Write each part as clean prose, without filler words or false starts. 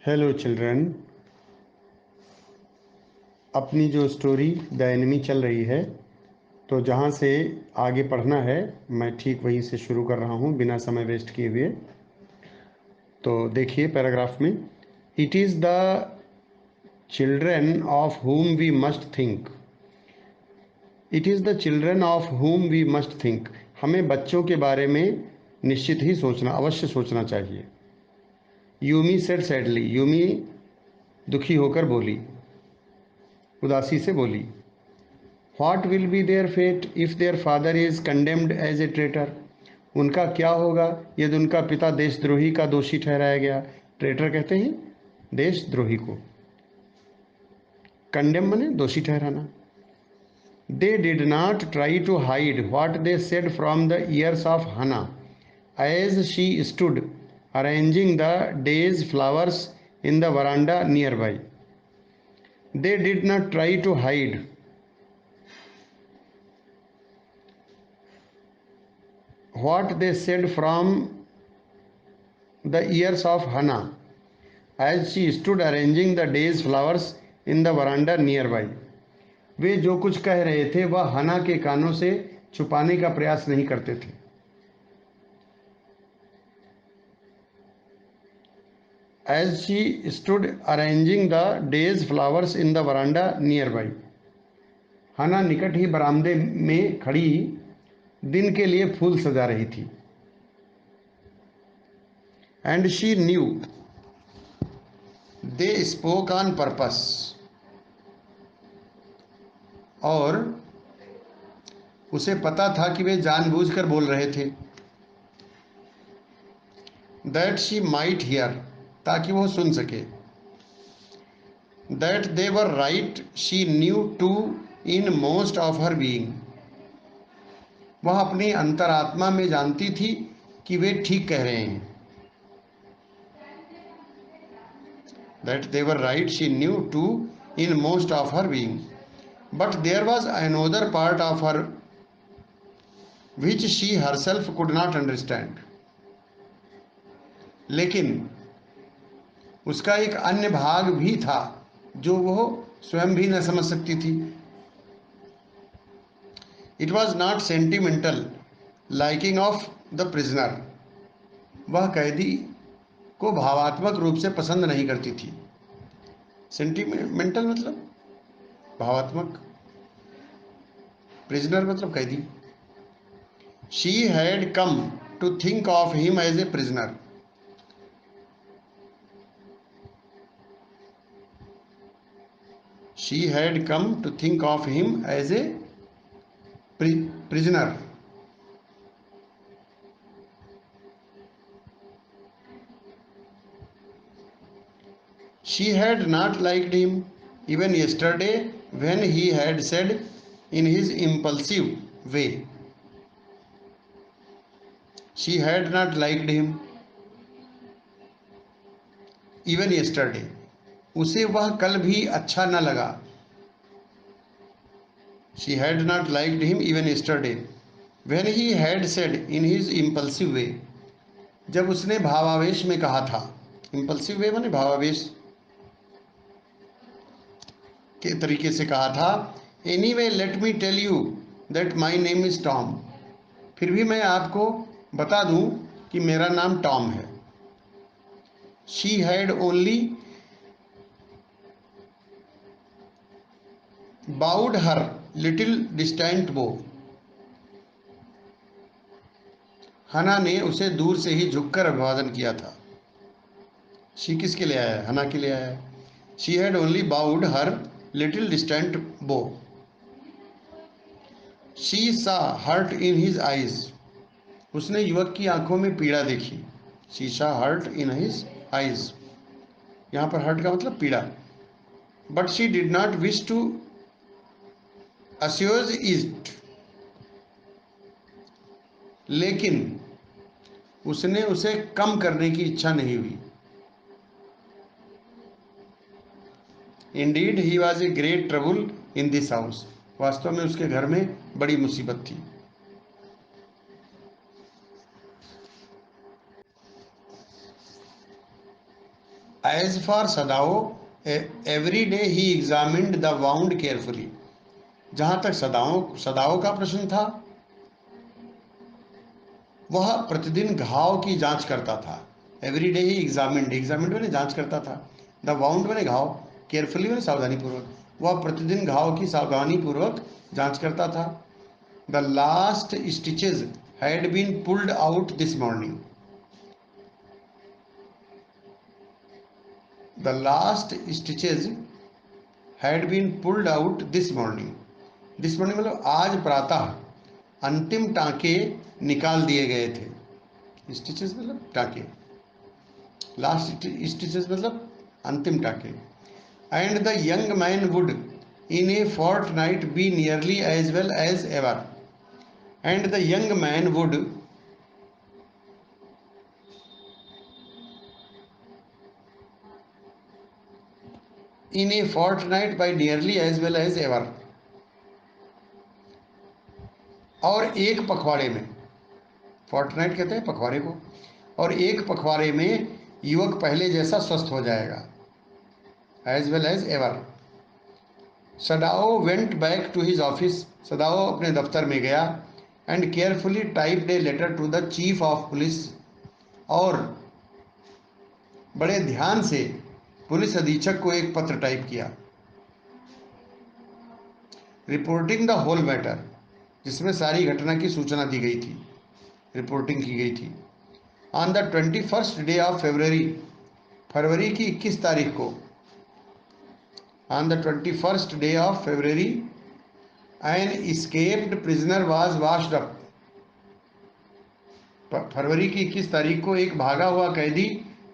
Hello children. अपनी जो story the enemy चल रही है, तो जहाँ से आगे पढ़ना है मैं ठीक वहीं से शुरू कर रहा हूँ बिना समय वेस्ट किए हुए। तो देखिए पैराग्राफ में, it is the children of whom we must think. It is the children of whom we must think. हमें बच्चों के बारे में निश्चित ही सोचना, अवश्य सोचना चाहिए। Yumi said sadly. यूमी दुखी होकर बोली, उदासी से बोली। What will be their fate if their father is condemned as a traitor? उनका क्या होगा यदि उनका पिता देशद्रोही का दोषी ठहराया गया। ट्रेटर कहते हैं देशद्रोही को। कंडेम मने दोषी ठहराना। They did not try to hide what they said from the ears of Hannah as she stood arranging the day's flowers in the veranda nearby. They did not try to hide what they said from the ears of Hannah as she stood arranging the day's flowers in the veranda nearby. वे जो कुछ कह रहे थे वह हना के कानों से छुपाने का प्रयास नहीं करते थे। As she stood arranging the day's flowers in the veranda nearby. हना निकट ही बरामदे में खड़ी दिन के लिए फूल सजा रही थी। And she knew they spoke on purpose. और उसे पता था कि वे जानबूझकर बोल रहे थे। That she might hear, ताकि वो सुन सके। That they were right she knew too in most of her being. वह अपनी अंतरात्मा में जानती थी कि वे ठीक कह रहे हैं। That they were right she knew too in most of her being. But there was another part of her which she herself could not understand. लेकिन उसका एक अन्य भाग भी था जो वह स्वयं भी न समझ सकती थी। It was not sentimental liking of the prisoner. वह कैदी को भावात्मक रूप से पसंद नहीं करती थी। सेंटिमेंटल मतलब भावात्मक, प्रिजनर मतलब कैदी। She had come to think of him as a prisoner. She had come to think of him as a prisoner. She had not liked him even yesterday when he had said in his impulsive way. She had not liked him even yesterday. उसे वह कल भी अच्छा न लगा। She had not liked him even yesterday when he had said in his impulsive way. जब उसने भावावेश में कहा था। impulsive way माने भावावेश के तरीके से कहा था। Anyway, let me tell you that my name is Tom. फिर भी मैं आपको बता दूं कि मेरा नाम टॉम है। She had only bowed her little distant bow. हना ने उसे दूर से ही झुककर अभिवादन किया था। शी किसके लिए आया है? हना के लिए आया है। She had only bowed her little distant bow. She saw hurt in his eyes. उसने युवक की आंखों में पीड़ा देखी। She saw hurt in his eyes. यहाँ पर हर्ट का मतलब पीड़ा। But she did not wish to assuage it. लेकिन उसने उसे कम करने की इच्छा नहीं हुई। Indeed, he was a great trouble in this house. वास्तव में उसके घर में बड़ी मुसीबत थी। As for Sadao, every day he examined the wound carefully. जहां तक सदाओ का प्रश्न था, वह प्रतिदिन घाव की जांच करता था। एवरी डे ही एग्जामिंड मैंने जांच करता था, द वाउंड मैंने घाव, केयरफुली मैंने सावधानी पूर्वक, वह प्रतिदिन घाव की सावधानी पूर्वक जांच करता था। The last stitches had been pulled out this morning. The last stitches had been pulled out this morning. This morning मतलब आज प्रातः अंतिम टांके निकाल दिए गए थे। स्टिचेस मतलब टांके, लास्ट स्टिचेस मतलब अंतिम टाके। And the young man would in a fortnight be nearly as well as ever. And the young man would in a fortnight by nearly as well as ever. और एक पखवाड़े में, Fortnite कहते हैं पखवाड़े को, और एक पखवाड़े में युवक पहले जैसा स्वस्थ हो जाएगा, as well as ever. Sadao went back to his office. Sadao अपने दफ्तर में गया। And carefully typed a letter to the chief of police. और बड़े ध्यान से पुलिस अधीक्षक को एक पत्र टाइप किया, रिपोर्टिंग द होल मैटर, जिसमें सारी घटना की सूचना दी गई थी, रिपोर्टिंग की गई थी। On the 21st day of February, फरवरी की 21 तारीख को, on the 21st day of February an escaped prisoner was washed up. फरवरी की 21 तारीख को एक भागा हुआ कैदी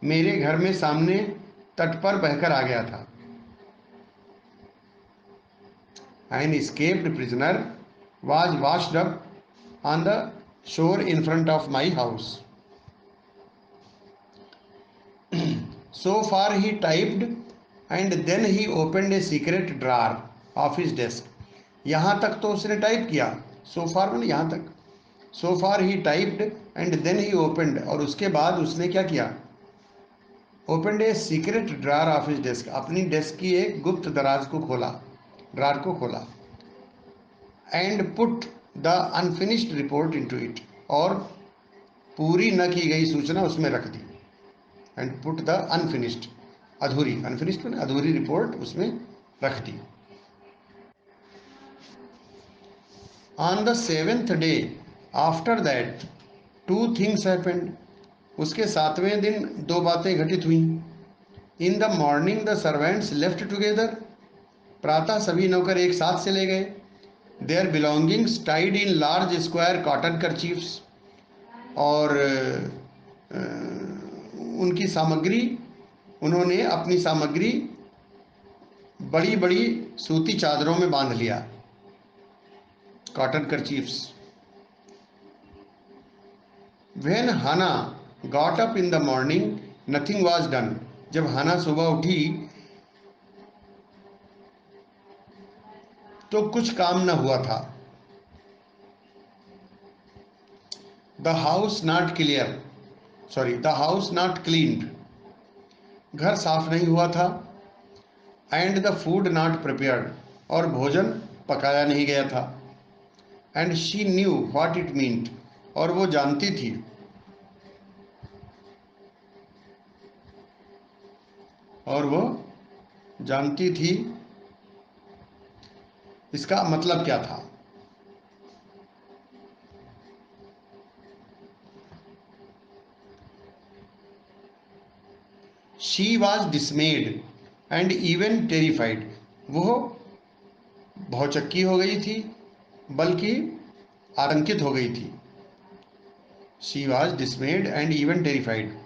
मेरे घर में सामने तट पर बहकर आ गया था। An escaped prisoner was washed up on the shore in front of my house. So far he typed and then he opened a secret drawer of his desk. यहाँ तक तो उसने टाइप किया, सो फार मैंने यहाँ तक, so far he typed and then he opened, और उसके बाद उसने क्या किया, opened a secret drawer of his desk, अपनी डेस्क की एक गुप्त दराज को खोला, ड्रॉर को खोला। And put the unfinished report into it, और पूरी न की गई सूचना उसमें रख दी। एंड पुट द अनफिनिश्ड, अधूरी, अनफिनिश्ड मैंने अधूरी रिपोर्ट उसमें रख दी। On the 7th day after that to things happened. उसके 7वें दिन दो बातें घटित हुई। In the morning the servants left together. प्रातः सभी नौकर एक साथ चले गए। Their belongings tied in large square cotton kerchiefs. और उनकी सामग्री, उन्होंने अपनी सामग्री बड़ी बड़ी सूती चादरों में बांध लिया, cotton kerchiefs. When Hana got up in the morning nothing was done. जब हाना सुबह उठी तो कुछ काम न हुआ था। The house not clear, sorry, the house not cleaned, घर साफ नहीं हुआ था। And the food not prepared, और भोजन पकाया नहीं गया था। And she knew what it meant, और वो जानती थी, और वो जानती थी इसका मतलब क्या था। She was डिसमेड and even terrified, वो भौचक्की हो गई थी, बल्कि आतंकित हो गई थी। She was डिसमेड and even terrified,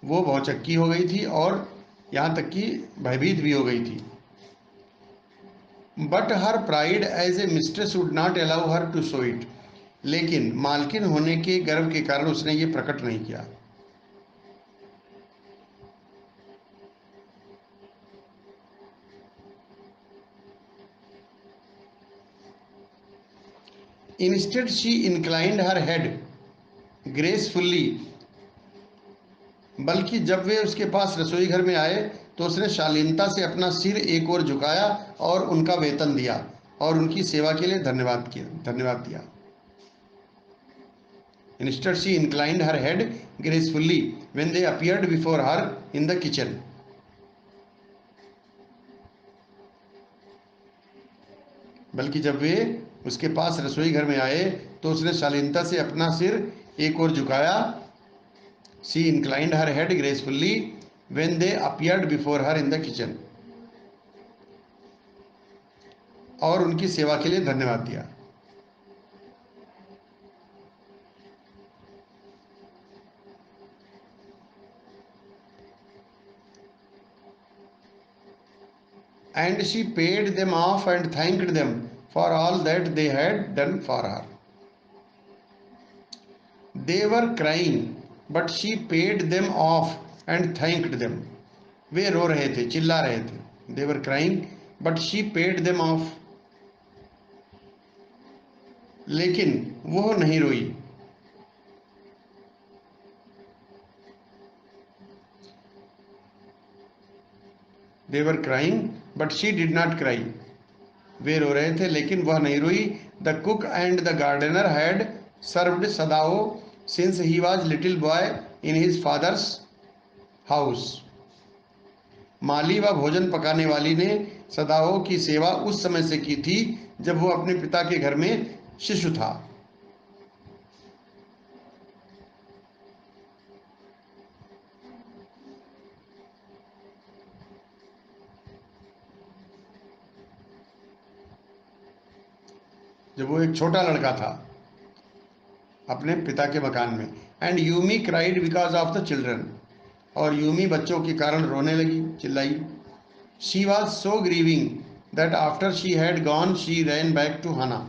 वो भौचक्की हो गई थी और यहाँ तक कि भयभीत भी हो गई थी। But her pride as a mistress would not allow her to show it, लेकिन मालकिन होने के गर्व के कारण उसने ये प्रकट नहीं किया। Instead, she inclined her head gracefully बल्कि जब वे उसके पास रसोई घर में आए तो उसने शालीनता से अपना सिर एक ओर झुकाया और उनका वेतन दिया और उनकी सेवा के लिए धन्यवाद दिया। Instead, she inclined her head gracefully when they appeared before her in the kitchen. बल्कि जब वे उसके पास रसोई घर में आए तो उसने शालीनता से अपना सिर एक ओर झुकाया। She inclined her head gracefully when they appeared before her in the kitchen. और उनकी सेवा के लिए धन्यवाद दिया। And she paid them off and thanked them for all that they had done for her. They were crying, but she paid them off and thanked them. वे रो रहे थे, चिल्ला रहे थे। They were crying, but she paid them off. लेकिन वो नहीं रोई। They were crying, but she did not cry. वे रो रहे थे लेकिन वह नहीं रोई। The cook and the gardener had served Sadao since he was little boy in his father's house. माली व भोजन पकाने वाली ने सदाओं की सेवा उस समय से की थी जब वो अपने पिता के घर में शिशु था। जब वो एक छोटा लड़का था अपने पिता के मकान में। And Yumi cried because of the children, और यूमी बच्चों के कारण रोने लगी, चिल्लाई। She was so grieving that after she had gone she ran back to Hana,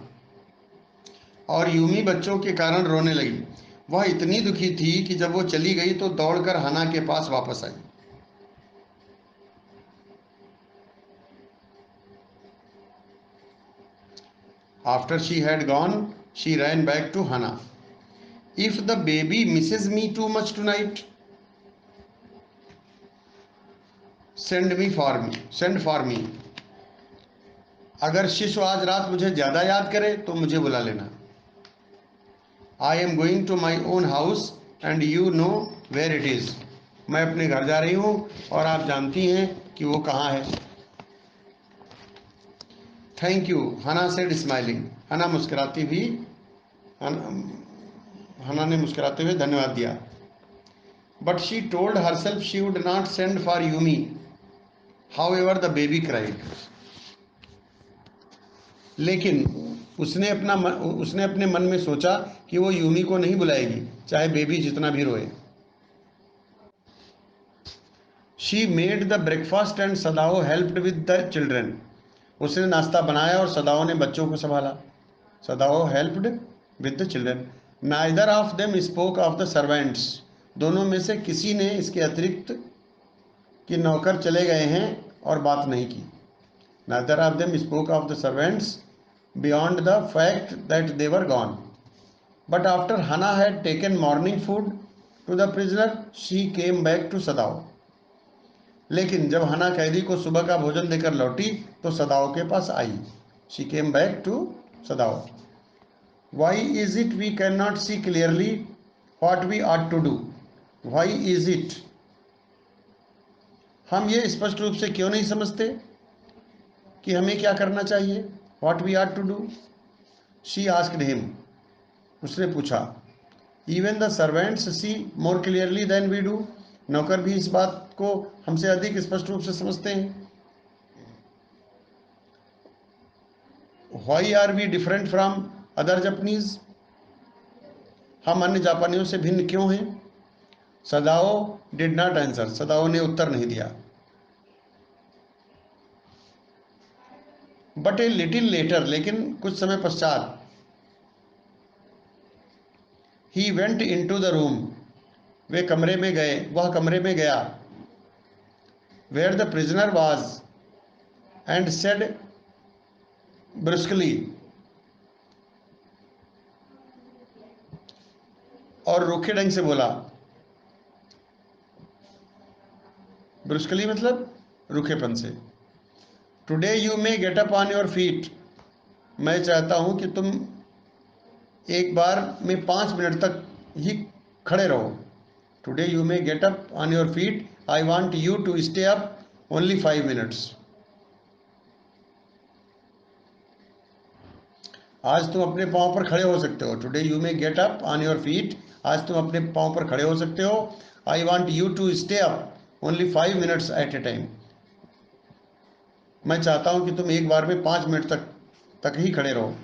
और यूमी बच्चों के कारण रोने लगी। वह इतनी दुखी थी कि जब वो चली गई तो दौड़कर हना के पास वापस आई। After she had gone she ran back to Hana. If the baby misses me too much tonight send for me. अगर शिशु आज रात मुझे ज्यादा याद करे तो मुझे बुला लेना। I am going to my own house and you know where it is. मैं अपने घर जा रही हूं और आप जानती हैं कि वो कहाँ है। थैंक यू, हना सेड स्माइलिंग। हना मुस्कुराती हुई हना ने मुस्कुराते हुए धन्यवाद दिया। But she told herself she would not send for Yumi, however the baby cried. लेकिन उसने अपने मन में सोचा कि वो यूमी को नहीं बुलाएगी, चाहे बेबी जितना भी रोए। She made the breakfast and Sadao helped with the children. उसने नाश्ता बनाया और सदाओ ने बच्चों को संभाला। Sadao helped with the children. Neither of them spoke of the servants. दोनों में से किसी ने इसके अतिरिक्त कि नौकर चले गए हैं और बात नहीं की। Neither of them spoke of the servants beyond the fact that they were gone. But after Hannah had taken morning food to the prisoner, she came back to Sadao. लेकिन जब हना कैदी को सुबह का भोजन देकर लौटी तो सदाओ के पास आई। She came back to Sadao. Why is it we cannot see clearly what we ought to do? Why is it? हम ये स्पष्ट रूप से क्यों नहीं समझते कि हमें क्या करना चाहिए? What we ought to do? She asked him. उसने पूछा। Even the servants see more clearly than we do. नौकर भी इस बात को हमसे अधिक स्पष्ट रूप से समझते हैं। Why are we different from other Japanese? हम अन्य जापानियों से भिन्न क्यों हैं? सदाओ did not answer. सदाओ ने उत्तर नहीं दिया। बट ए लिटिल लेटर, लेकिन कुछ समय पश्चात, he went in to the room, वह कमरे में गया, where the prisoner was, and said briskly, और रूखे ढंग से बोला, ब्रुस्कली मतलब रुखेपन से। Today you may get up on your feet, मैं चाहता हूं कि तुम एक बार में 5 मिनट तक ही खड़े रहो। Today you may get up on your feet, I want you to stay up only 5 minutes. आज तुम अपने पाँव पर खड़े हो सकते हो। Today you may get up on your feet, आज तुम अपने पाँव पर खड़े हो सकते हो। I want you to stay up only 5 minutes at a time, मैं चाहता हूं कि तुम एक बार में 5 मिनट तक ही खड़े रहो।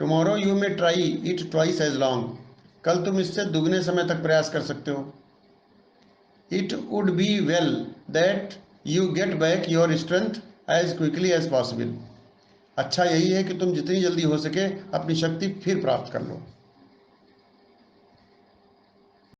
Tomorrow you may try it twice as long, कल तुम इससे दुगने समय तक प्रयास कर सकते हो। It would be well that you get back your strength as quickly as possible, अच्छा यही है कि तुम जितनी जल्दी हो सके अपनी शक्ति फिर प्राप्त कर लो।